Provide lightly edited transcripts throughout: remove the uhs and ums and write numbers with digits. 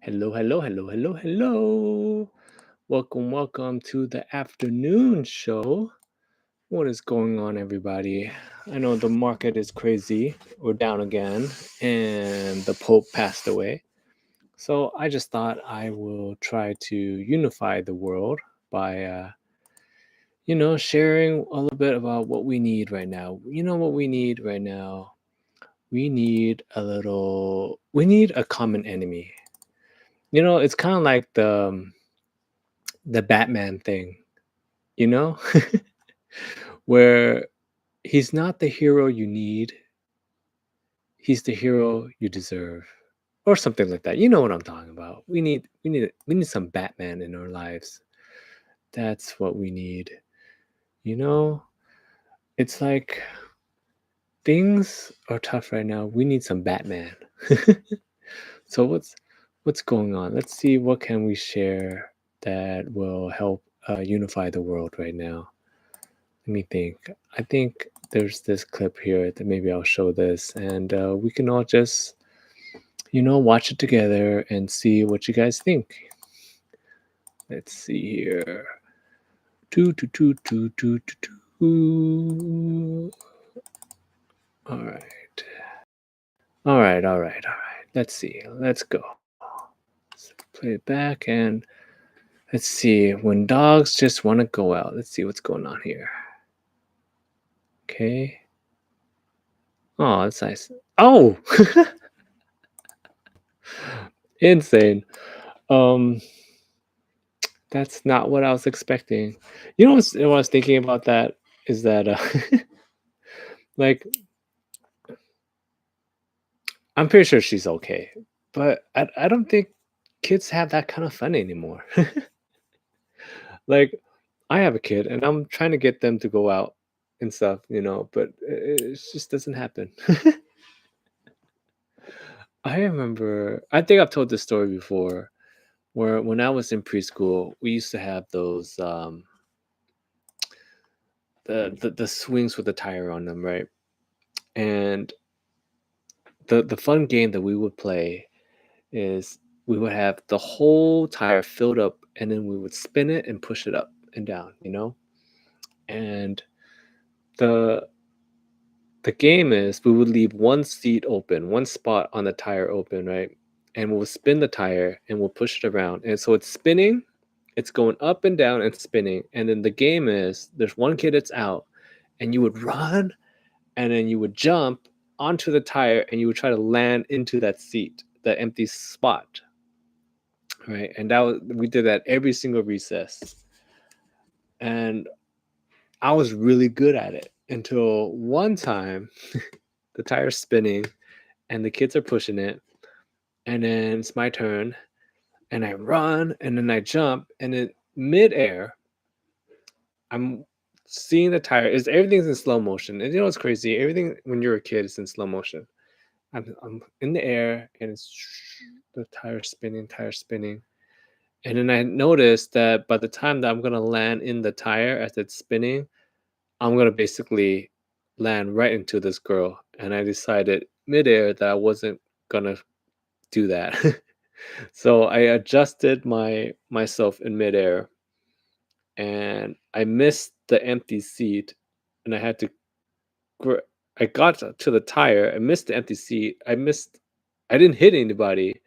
Hello, hello, hello, hello, hello. Welcome to the afternoon show. What is going on, everybody? I know the market is crazy. We're down again, and the Pope passed away. So I just thought I will try to unify the world by, sharing a little bit about what we need right now. You know what we need right now? We need a common enemy. It's kind of like the Batman thing, you know? Where he's not the hero you need, he's the hero you deserve. Or something like that. You know what I'm talking about. We need some Batman in our lives. That's what we need. You know? It's like things are tough right now. We need some Batman. So what's going on? Let's see what can we share that will help unify the world right now. Let me think. I think there's this clip here that maybe I'll show this, and we can all just, watch it together and see what you guys think. Let's see here. Two, two, two, two, two, two, two. All right. All right, all right, all right. Let's see. Let's go. Let's play it back and let's see. When dogs just want to go out. Let's see what's going on here. Okay. Oh, that's nice. Oh! Insane. Um, that's not what I was expecting. What I was thinking about that is that, like, I'm pretty sure she's okay, but I don't think kids have that kind of fun anymore. Like, I have a kid and I'm trying to get them to go out and stuff, but it just doesn't happen. I think I've told this story before, where when I was in preschool, we used to have those the swings with the tire on them, right? And the fun game that we would play is we would have the whole tire filled up and then we would spin it and push it up and down. And the the game is we would leave one seat open, one spot on the tire open, right? And we'll spin the tire and we'll push it around. And so it's spinning, it's going up and down and spinning. And then the game is there's one kid that's out and you would run and then you would jump onto the tire and you would try to land into that seat, that empty spot, right? And we did that every single recess, and I was really good at it until one time the tire's spinning and the kids are pushing it, and then it's my turn, and I run and then I jump, and in midair I'm seeing the tire is everything's in slow motion. And what's crazy? Everything when you're a kid is in slow motion. I'm in the air and it's the tire spinning. And then I noticed that by the time that I'm gonna land in the tire as it's spinning, I'm gonna basically land right into this girl. And I decided midair that I wasn't gonna do that. So I adjusted myself in midair and I missed the empty seat and I had to gr- I got to the tire, I missed the empty seat. I didn't hit anybody,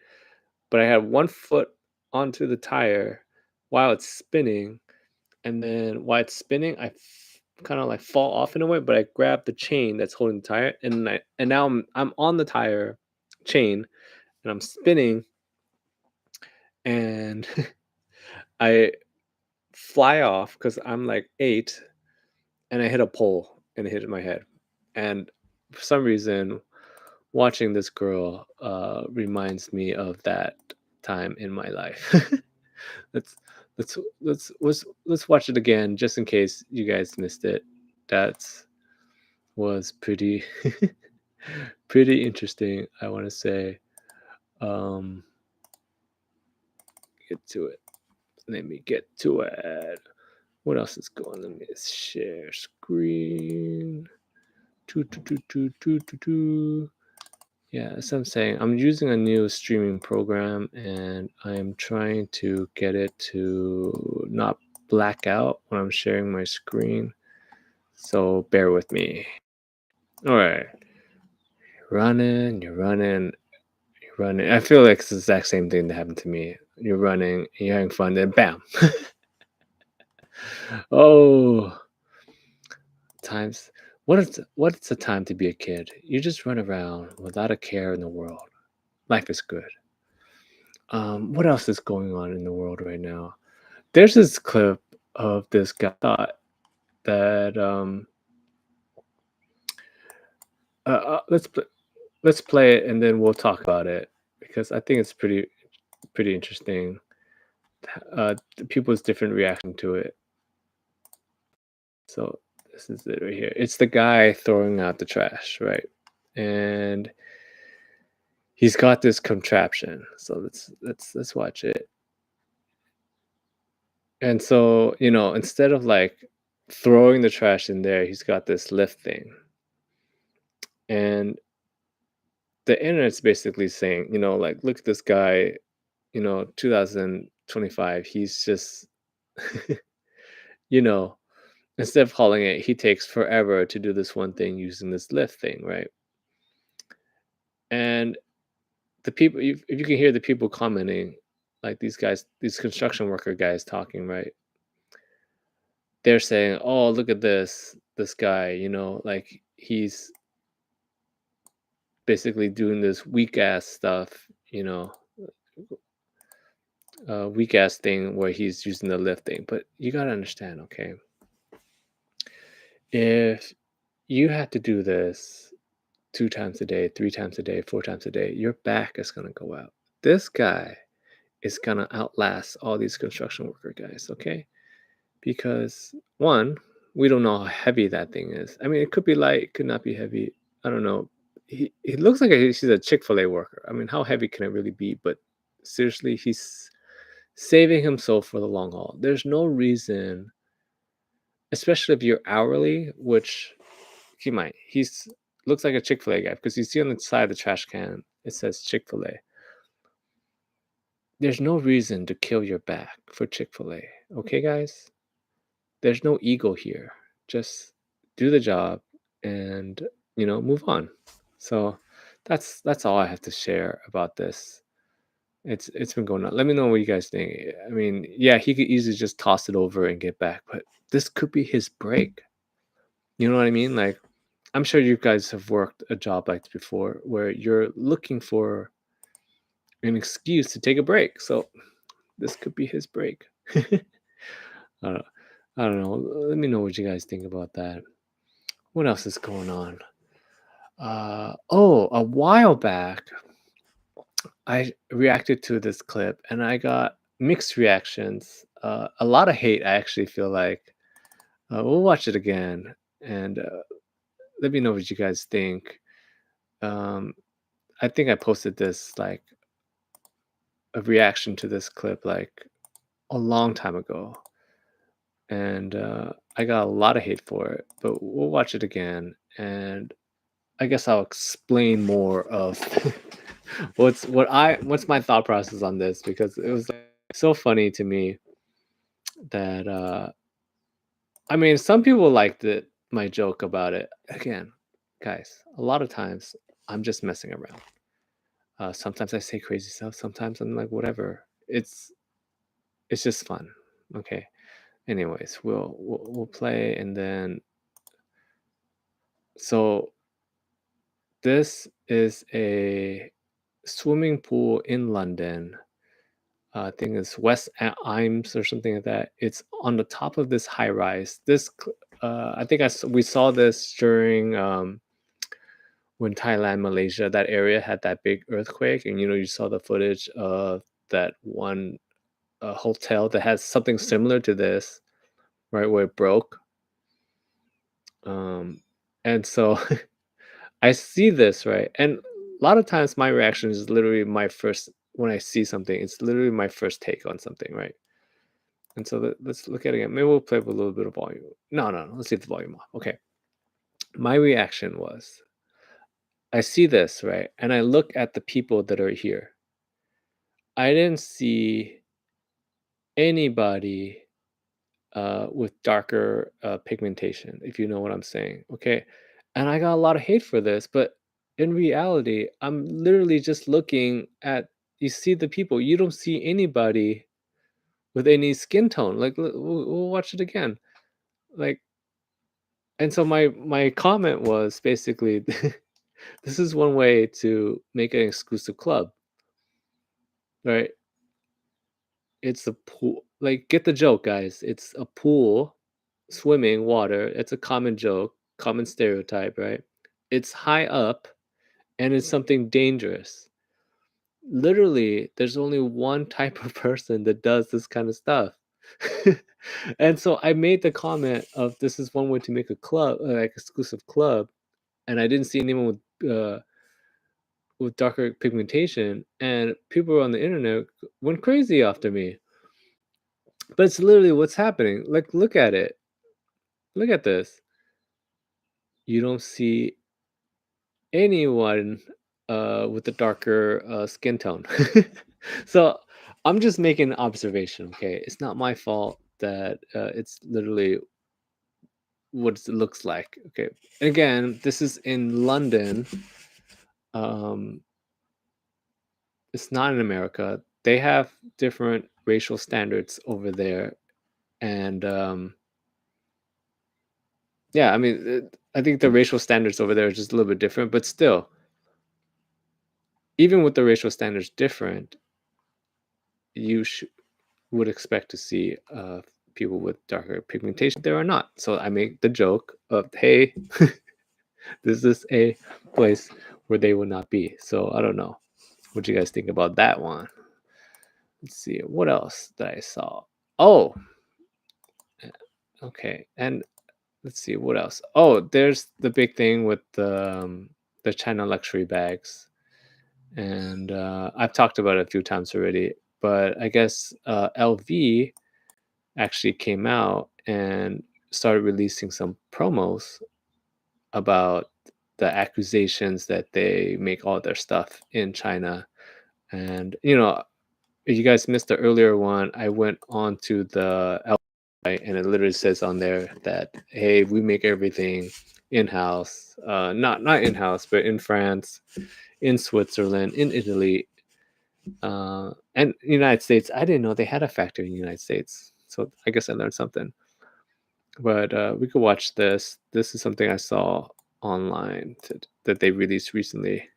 but I had one foot onto the tire while it's spinning, and then while it's spinning, I kind of like fall off in a way, but I grab the chain that's holding the tire, and now I'm on the tire chain, and I'm spinning, and I fly off because I'm like 8, and I hit a pole and it hit my head, and for some reason, watching this girl reminds me of that time in my life. let's let's watch it again just in case you guys missed it. That was pretty pretty interesting, I want to say. um get to it. Let me get to it. What else is going? Let me share screen. Two, two, two, two, two, two, two. Yeah, as I'm saying, I'm using a new streaming program and I'm trying to get it to not black out when I'm sharing my screen. So bear with me. All right. You're running, you're running. I feel like it's the exact same thing that happened to me. You're running, you're having fun, then bam. Oh, times. What is the time to be a kid? You just run around without a care in the world. Life is good. What else is going on in the world right now? There's this clip of this guy thought that let's play it and then we'll talk about it because I think it's pretty interesting. People's different reaction to it. So this is it right here. It's the guy throwing out the trash, right? And he's got this contraption. So let's watch it. And so, instead of like throwing the trash in there, he's got this lift thing. And the internet's basically saying, like, look at this guy, 2025, he's just, you know, instead of calling it, he takes forever to do this one thing using this lift thing, right? And the people, if you can hear the people commenting, like these guys, these construction worker guys talking, right? They're saying, oh, look at this guy, like he's basically doing this weak ass stuff, weak ass thing where he's using the lift thing. But you gotta understand, okay, if you had to do this 2 times a day, 3 times a day, 4 times a day, your back is gonna go out. This guy is gonna outlast all these construction worker guys, okay? Because one, we don't know how heavy that thing is. I mean, it could be light, it could not be heavy. I don't know. He looks like he's a Chick-fil-A worker. I mean, how heavy can it really be? But seriously, he's saving himself for the long haul. There's no reason, especially if you're hourly, which he's looks like a Chick-fil-A guy because you see on the side of the trash can it says Chick-fil-A. There's no reason to kill your back for Chick-fil-A. Okay, guys? There's no ego here. Just do the job and, move on. So that's all I have to share about this. It's been going on. Let me know what you guys think. I mean, yeah, he could easily just toss it over and get back, but this could be his break. You know what I mean? Like, I'm sure you guys have worked a job like this before where you're looking for an excuse to take a break. So this could be his break. I don't, I don't know. Let me know what you guys think about that. What else is going on? A while back, I reacted to this clip and I got mixed reactions. A lot of hate, I actually feel like. We'll watch it again and let me know what you guys think. Um, I think I posted this, like, a reaction to this clip, like, a long time ago. And I got a lot of hate for it, but we'll watch it again. And I guess I'll explain more of what's my thought process on this because it was like, so funny to me that I mean some people liked it my joke about it. Again, guys, a lot of times I'm just messing around. Sometimes I say crazy stuff, sometimes I'm like whatever. It's just fun. Okay. Anyways, we'll play and then so this is a swimming pool in London. I think it's West Eames or something like that. It's on the top of this high rise. I think we saw this during when Thailand, Malaysia, that area had that big earthquake, and you saw the footage of that one hotel that has something similar to this, right, where it broke. Um, and so I see this, right, and a lot of times my reaction is literally my first when I see something. It's literally my first take on something, right? And so let's look at it again. Maybe we'll play with a little bit of volume. No, no, no. Let's leave the volume off. Okay. My reaction was I see this, right? And I look at the people that are here. I didn't see anybody with darker pigmentation, if you know what I'm saying. Okay. And I got a lot of hate for this, but in reality, I'm literally just looking at, you see the people, you don't see anybody with any skin tone. Like, we'll watch it again. Like, and so my comment was basically, this is one way to make an exclusive club, right? It's a pool. Like, get the joke, guys. It's a pool, swimming, water. It's a common joke, common stereotype, right? It's high up and it's something dangerous. Literally, there's only one type of person that does this kind of stuff. And so I made the comment of, this is one way to make a club, like exclusive club, and I didn't see anyone with darker pigmentation, and people on the internet went crazy after me. But it's literally what's happening. Like, look at it. Look at this. You don't see anyone with a darker skin tone. So I'm just making an observation. Okay, it's not my fault that it's literally what it looks like. Okay, again, this is in London. Um, it's not in America. They have different racial standards over there, and yeah, I mean, I think the racial standards over there are just a little bit different, but still, even with the racial standards different, you would expect to see people with darker pigmentation. There are not. So I make the joke of, hey, this is a place where they will not be. So I don't know. What do you guys think about that one? Let's see. What else that I saw? Oh, okay. And let's see what else. Oh, there's the big thing with the China luxury bags, and I've talked about it a few times already. But I guess LV actually came out and started releasing some promos about the accusations that they make all their stuff in China. And if you guys missed the earlier one, I went on to the website and it literally says on there that, hey, we make everything in-house, not in-house, but in France, in Switzerland, in Italy, and United States. I didn't know they had a factory in the United States, so I guess I learned something. But we could watch this. This is something I saw online that they released recently.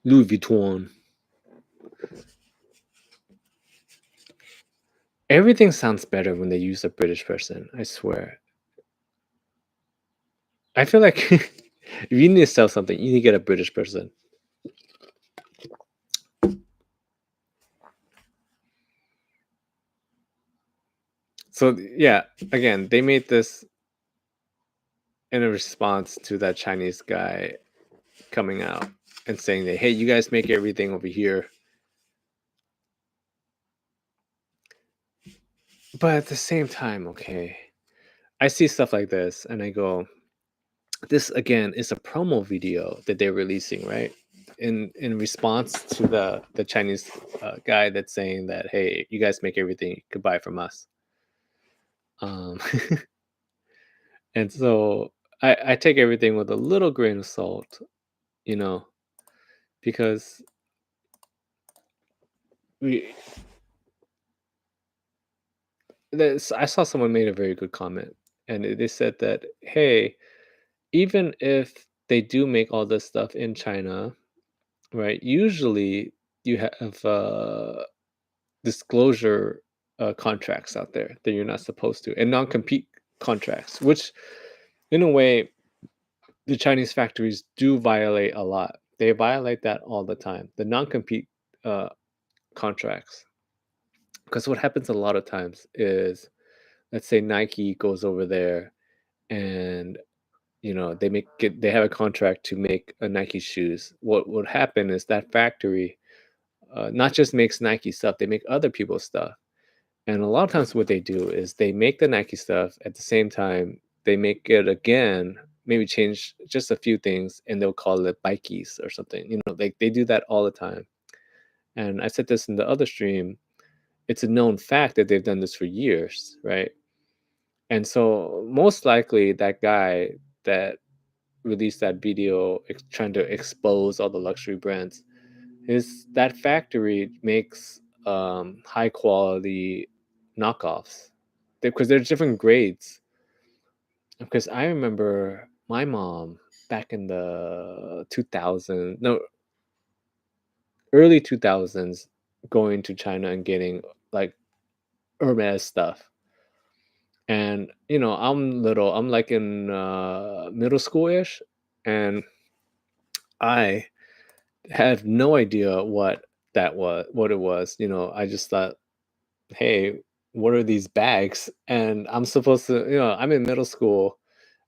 Louis Vuitton. Everything sounds better when they use a British person, I swear. I feel like if you need to sell something, you need to get a British person. So yeah, again, they made this in a response to that Chinese guy coming out and saying that, hey, you guys make everything over here. But at the same time, okay, I see stuff like this and I go, this again is a promo video that they're releasing, right? In response to the Chinese guy that's saying that, hey, you guys make everything you could buy from us. Um, and so I take everything with a little grain of salt, you know, because we I saw someone made a very good comment, and they said that, hey, even if they do make all this stuff in China, right? Usually you have disclosure contracts out there that you're not supposed to, and non-compete contracts, which in a way the Chinese factories do violate a lot. They violate that all the time. The non-compete uh, contracts, because what happens a lot of times is, let's say Nike goes over there and they have a contract to make Nike shoes. What would happen is that factory not just makes Nike stuff, they make other people's stuff. And a lot of times what they do is they make the Nike stuff at the same time, they make it again, maybe change just a few things, and they'll call it Bikeys or something. Like they do that all the time. And I said this in the other stream. It's a known fact that they've done this for years, right? And so most likely that guy that released that video trying to expose all the luxury brands is that factory makes high quality knockoffs because there's different grades. Because I remember my mom back in the 2000s, no, early 2000s, going to China and getting like Hermes stuff. And I'm like in middle school ish, and I had no idea what it was. I just thought, hey, what are these bags? And I'm supposed to, I'm in middle school.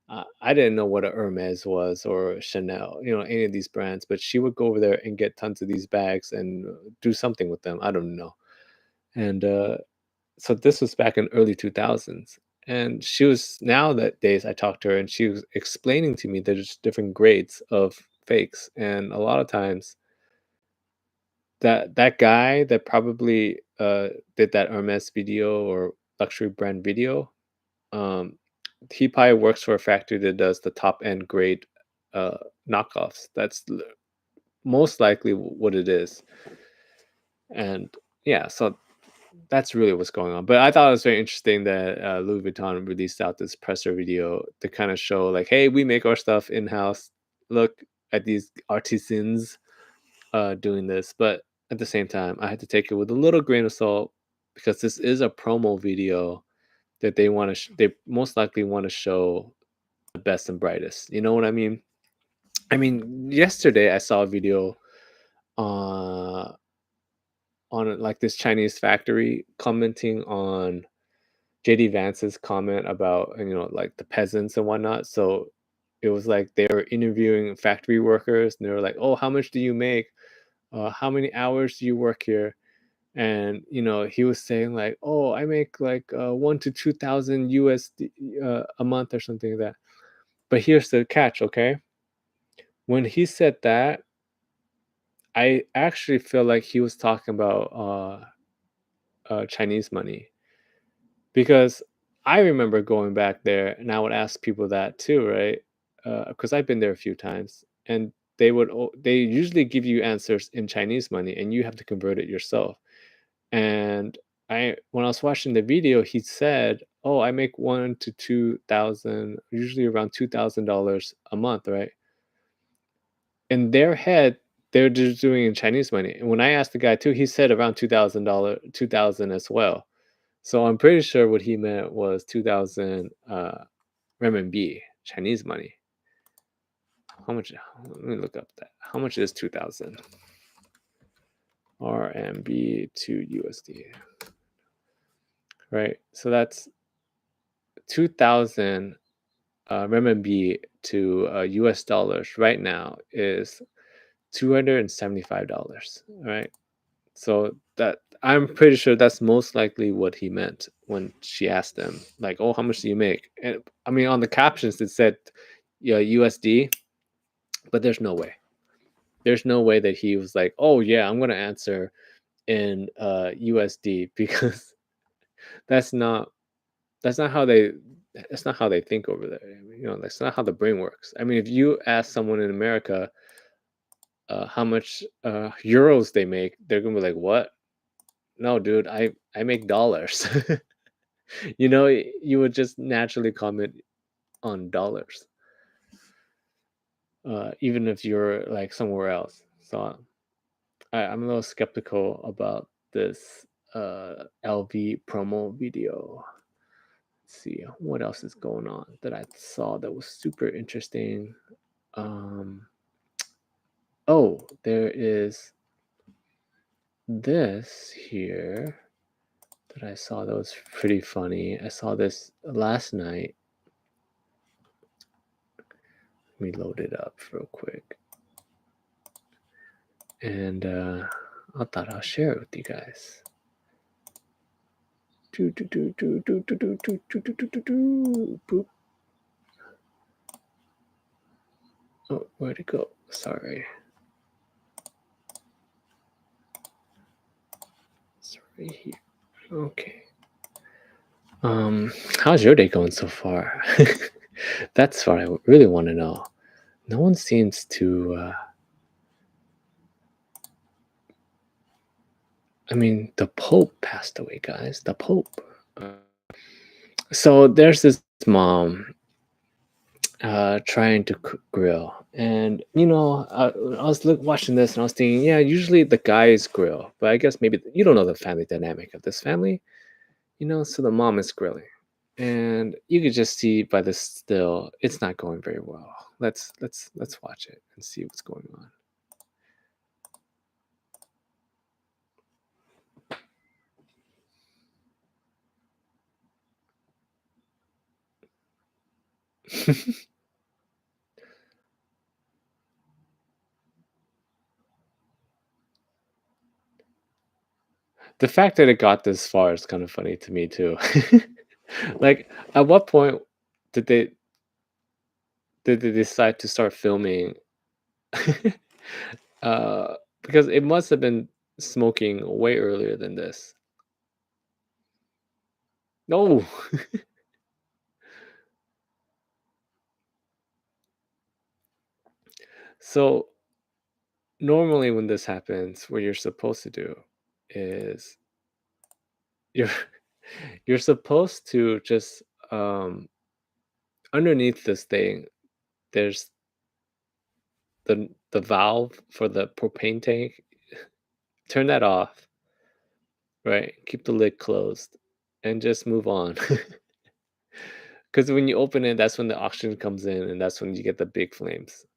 I didn't know what a Hermes was or Chanel, any of these brands, but she would go over there and get tons of these bags and do something with them. I don't know. And so this was back in early 2000s. And she was now that days I talked to her and she was explaining to me there's different grades of fakes. And a lot of times that guy that probably did that Hermes video or luxury brand video, um, he probably works for a factory that does the top end grade uh, knockoffs. Most likely what it is. And yeah, so that's really what's going on. But I thought it was very interesting that Louis Vuitton released out this presser video to kind of show, like, hey, we make our stuff in house. Look at these artisans doing this. But at the same time, I had to take it with a little grain of salt because this is a promo video that they most likely want to show the best and brightest. You know what I mean? I mean, yesterday I saw a video uh, on like this Chinese factory commenting on JD Vance's comment about like the peasants and whatnot. So it was like they were interviewing factory workers, and they were like, "Oh, how much do you make? How many hours do you work here?" And he was saying like, "Oh, I make like 1 to 2,000 USD a month or something like that." But here's the catch, okay? When he said that, I actually feel like he was talking about Chinese money, because I remember going back there and I would ask people that too, right? Because I've been there a few times, and they usually give you answers in Chinese money, and you have to convert it yourself. And when I was watching the video, he said, "Oh, I make 1 to 2,000, usually around $2,000 a month, right?" In their head, they're just doing in Chinese money. And when I asked the guy too, he said around $2,000, 2,000 as well. So I'm pretty sure what he meant was 2,000 renminbi, Chinese money. How much? Let me look up that. How much is 2,000 RMB to USD? Right. So that's 2,000 renminbi to US dollars right now is $275. Right. So that I'm pretty sure that's most likely what he meant when she asked him, like, "Oh, how much do you make?" And I mean, on the captions it said, "Yeah, USD," but there's no way. There's no way that he was like, "Oh yeah, I'm gonna answer in USD," because that's not that's not how they that's not how they think over there. I mean, that's not how the brain works. I mean, if you ask someone in America how much euros they make, they're gonna be like, "What? No, dude, I make dollars." You would just naturally comment on dollars, even if you're like somewhere else. So I'm a little skeptical about this LV promo video. Let's see what else is going on that I saw that was super interesting. Um, oh, there is this here that I saw that was pretty funny. I saw this last night. Let me load it up real quick. And I thought I'll share it with you guys. Boop. Oh, where'd it go? Sorry. It's right here. Okay. How's your day going so far? That's what I really want to know. No one seems to. I mean, the Pope passed away, guys. The Pope. Uh, so there's this mom trying to grill, and I was watching this, and I was thinking, yeah, usually the guys grill, but I guess maybe you don't know the family dynamic of this family, So the mom is grilling, and you could just see by the still, it's not going very well. Let's watch it and see what's going on. The fact that it got this far is kind of funny to me too. Like, at what point did they did they decide to start filming? Because it must have been smoking way earlier than this. No. So normally when this happens, what you're supposed to do is you're you're supposed to just underneath this thing, there's the valve for the propane tank. Turn that off, right? Keep the lid closed and just move on. Because when you open it, that's when the oxygen comes in, and that's when you get the big flames.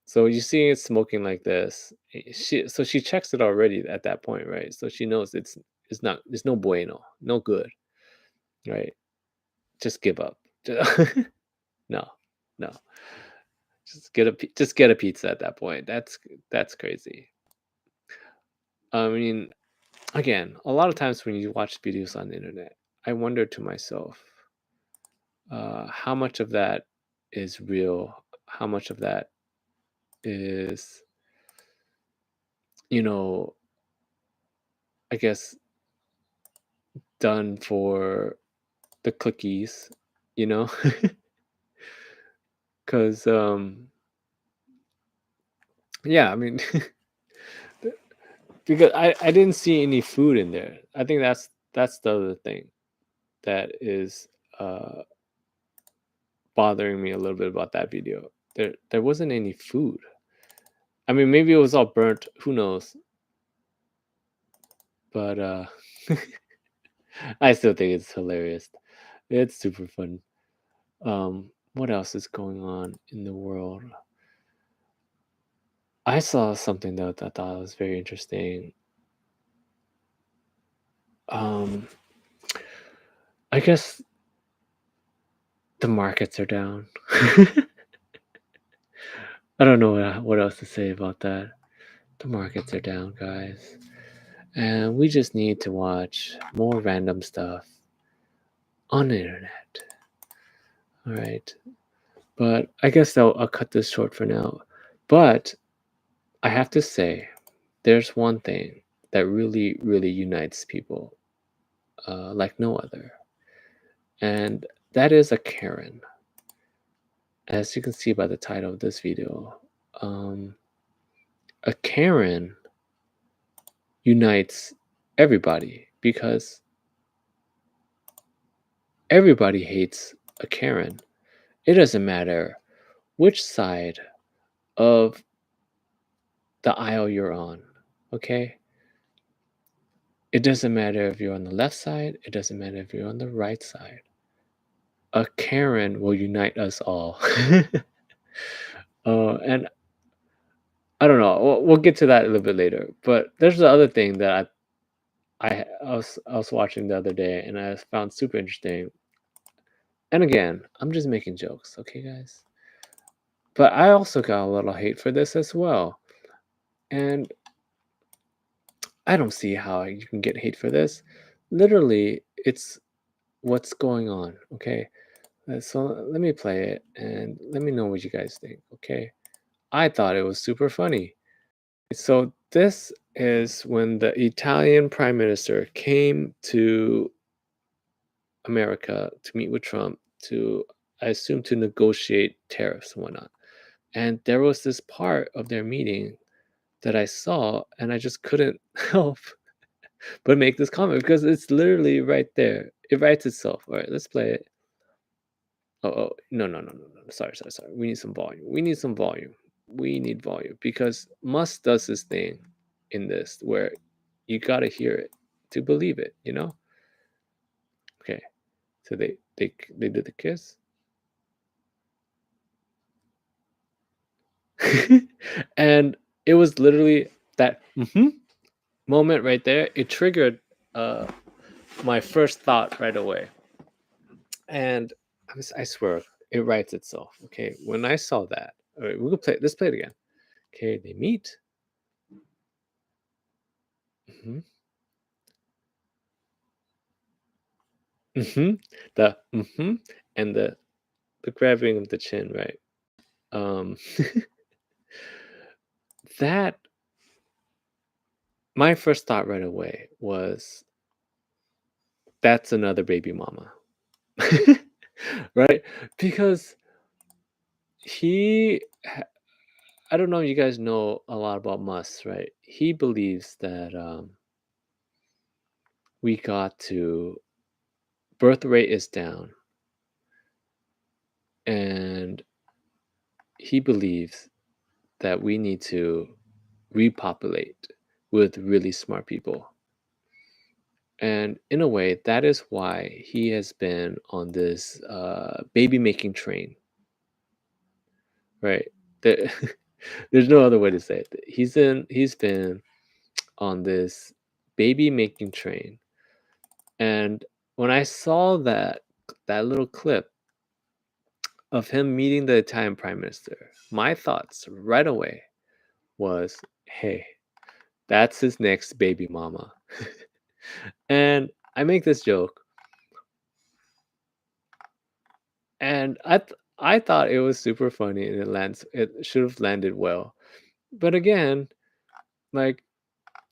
So you see it smoking like this. She checks it already at that point, right? So she knows it's not, there's no bueno, no good, right? Just give up. No, no. Just get a pizza at that point. That's crazy. I mean, again, a lot of times when you watch videos on the internet, I wonder to myself, how much of that is real? How much of that is, you know, I guess done for the cookies, you know? Because, yeah, I mean, because I didn't see any food in there. I think that's the other thing that is bothering me a little bit about that video. There wasn't any food. I mean, maybe it was all burnt. Who knows? But I still think it's hilarious. It's super fun. What else is going on in the world? I saw something that I thought was very interesting. Um, I guess the markets are down. I don't know what else to say about that. The markets are down, guys. And we just need to watch more random stuff on the internet. All right. But I guess I'll cut this short for now. But I have to say, there's one thing that really, really unites people like no other. And that is a Karen. As you can see by the title of this video, um, a Karen unites everybody because everybody hates a Karen. It doesn't matter which side of the aisle you're on, okay? It doesn't matter if you're on the left side, it doesn't matter if you're on the right side. A Karen will unite us all. And I don't know. We'll get to that a little bit later. But there's the other thing that I was watching the other day, and I found super interesting. And again, I'm just making jokes, okay, guys? But I also got a little hate for this as well. And I don't see how you can get hate for this. Literally, it's what's going on, okay? So let me play it and let me know what you guys think, okay? I thought it was super funny. So this is when the Italian prime minister came to America to meet with Trump to, I assume, to negotiate tariffs and whatnot. And there was this part of their meeting that I saw, and I just couldn't help but make this comment because it's literally right there. It writes itself. All right, let's play it. Oh, no, no, no, no, no. Sorry, sorry, sorry. We need some volume. We need some volume. We need volume because Musk does this thing in this where you gotta hear it to believe it. You know? Okay. So they did the kiss, and it was literally that moment right there. It triggered uh my first thought right away, and I swear it writes itself. Okay, when I saw that, all right, we could play. Let's play it again. Okay, they meet. hmm hmm The and the grabbing of the chin, right? Um, that my first thought right away was that's another baby mama, right? Because he, I don't know if you guys know a lot about Musk, right? He believes that we got to birth rate is down, and he believes that we need to repopulate with really smart people. And in a way, that is why he has been on this baby making train, right? There, there's no other way to say it. He's been on this baby making train. And when I saw that little clip of him meeting the Italian prime minister, my thoughts right away was, hey, that's his next baby mama. And I make this joke, and I thought it was super funny, and it should have landed well. But again, like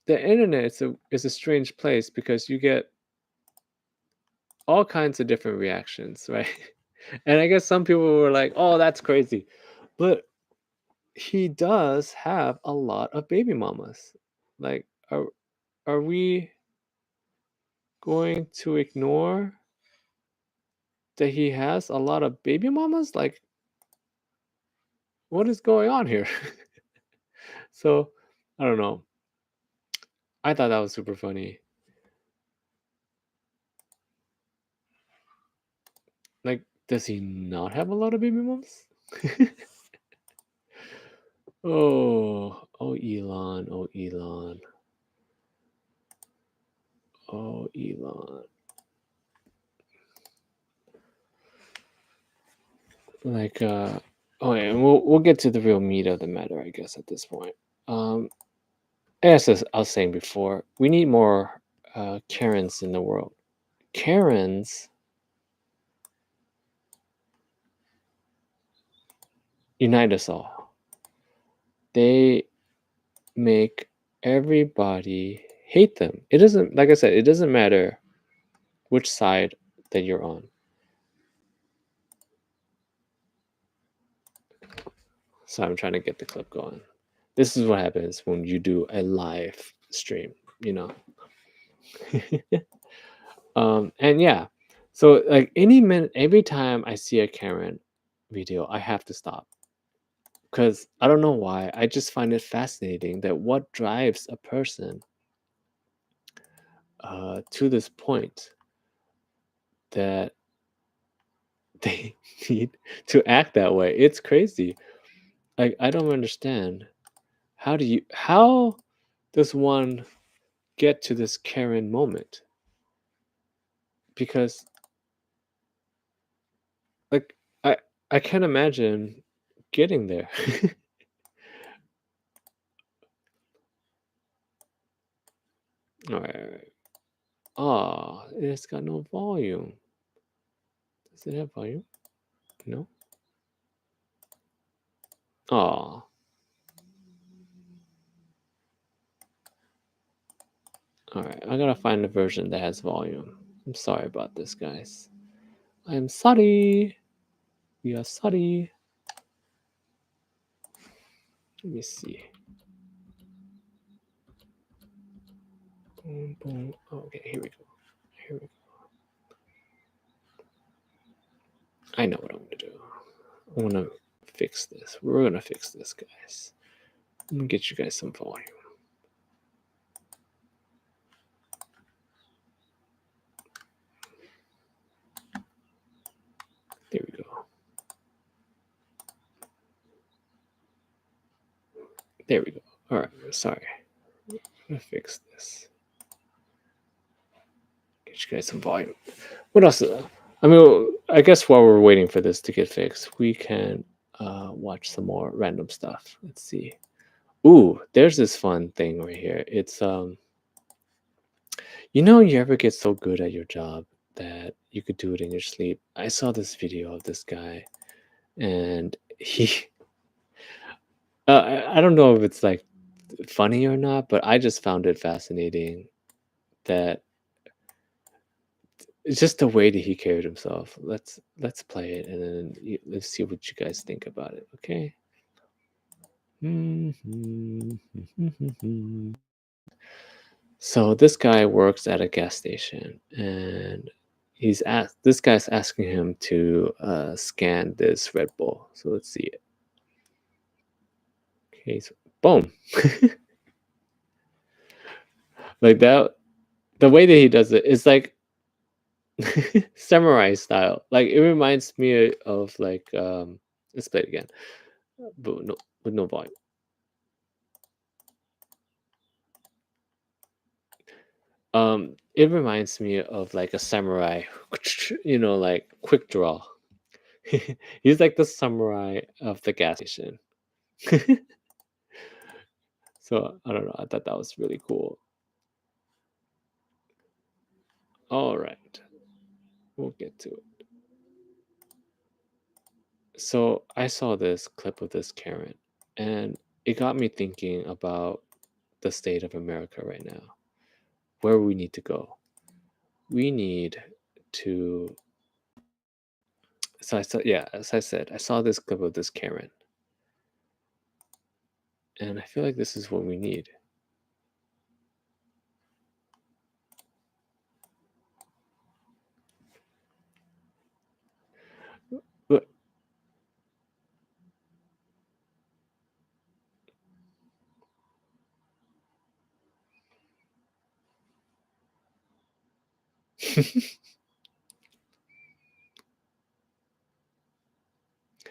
the internet is a strange place because you get all kinds of different reactions, right? And I guess some people were like, "Oh, that's crazy," but he does have a lot of baby mamas. Like, are we going to ignore that he has a lot of baby mamas? Like, what is going on here? So, I don't know. I thought that was super funny. Like, does he not have a lot of baby mamas? Oh, Elon, oh, Elon. Like, okay, and we'll get to the real meat of the matter, I guess, at this point. Um, as I was saying before, we need more Karens in the world. Karens unite us all. They make everybody hate them. It doesn't, like I said, it doesn't matter which side that you're on. So I'm trying to get the clip going. This is what happens when you do a live stream, you know. And yeah, so like any minute, every time I see a Karen video, I have to stop because I don't know why. I just find it fascinating that what drives a person to this point that they need to act that way. It's crazy. Like I don't understand. How does one get to this Karen moment? Because like I I can't imagine getting there? All right, all right. Oh, it's got no volume. Does it have volume? No. Oh, all right. I gotta find a version that has volume. I'm sorry about this, guys. I'm sorry. We are sorry. Let me see. Boom, boom. Okay, here we go. Here we go. I know what I'm gonna do. I wanna fix this. We're gonna fix this, guys. I'm gonna get you guys some volume. There we go. There we go. All right. Sorry. I'm gonna fix this. Get you guys some volume. What else? I mean, I guess while we're waiting for this to get fixed, we can watch some more random stuff. Let's see. Ooh, there's this fun thing right here. It's you ever get so good at your job that you could do it in your sleep. I saw this video of this guy, and he, I don't know if it's like funny or not, but I just found it fascinating that it's just the way that he carried himself. Let's play it, and then let's see what you guys think about it. Okay. So this guy works at a gas station, and this guy's asking him to scan this Red Bull. So let's see it. Okay, so boom. Like that, the way that he does it is like samurai style. Like it reminds me of like let's play it again, but no, with no volume. It reminds me of like a samurai, like quick draw. He's like the samurai of the gas station. So I don't know. I thought that was really cool. All right, we'll get to it. So I saw this clip of this Karen, and it got me thinking about the state of America right now, where we need to go. We need to. So I saw, yeah, as I said, I saw this clip of this Karen, and I feel like this is what we need. But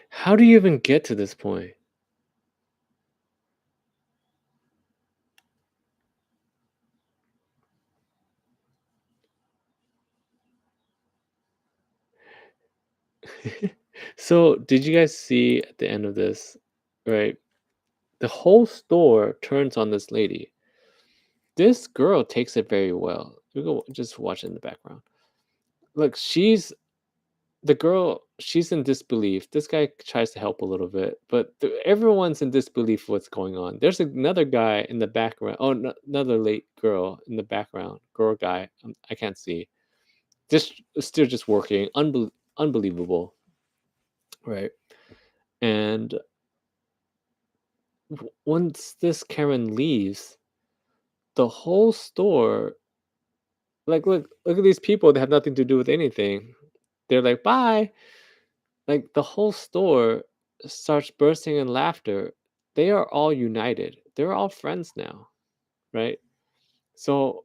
how do you even get to this point? So, did you guys see at the end of this, right? The whole store turns on this lady. This girl takes it very well. You go just watch it in the background. Look, the girl, she's in disbelief. This guy tries to help a little bit, but everyone's in disbelief of what's going on. There's another guy in the background. Oh, another late girl in the background. Girl guy. I can't see. Just still just working. Unbelievable, right? And once this Karen leaves, the whole store, like, look at these people that have nothing to do with anything. They're like, bye. Like the whole store starts bursting in laughter. They are all united. They're all friends now, right? So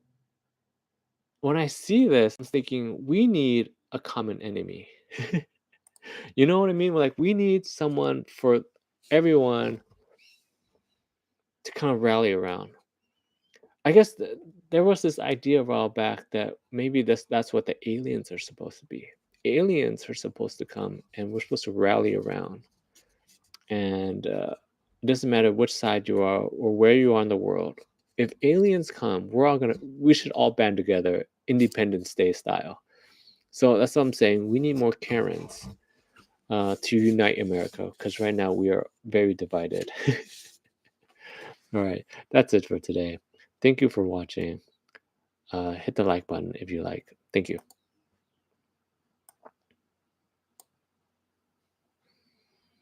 when I see this, I'm thinking we need a common enemy. You know what I mean? Like we need someone for everyone to kind of rally around. I guess there was this idea a while back that maybe that's what the aliens are supposed to be. Aliens are supposed to come and we're supposed to rally around and it doesn't matter which side you are or where you are in the world. If aliens come, we should all band together, Independence Day style. So that's what I'm saying. We need more Karens to unite America because right now we are very divided. All right, that's it for today. Thank you for watching. Hit the like button if you like. Thank you.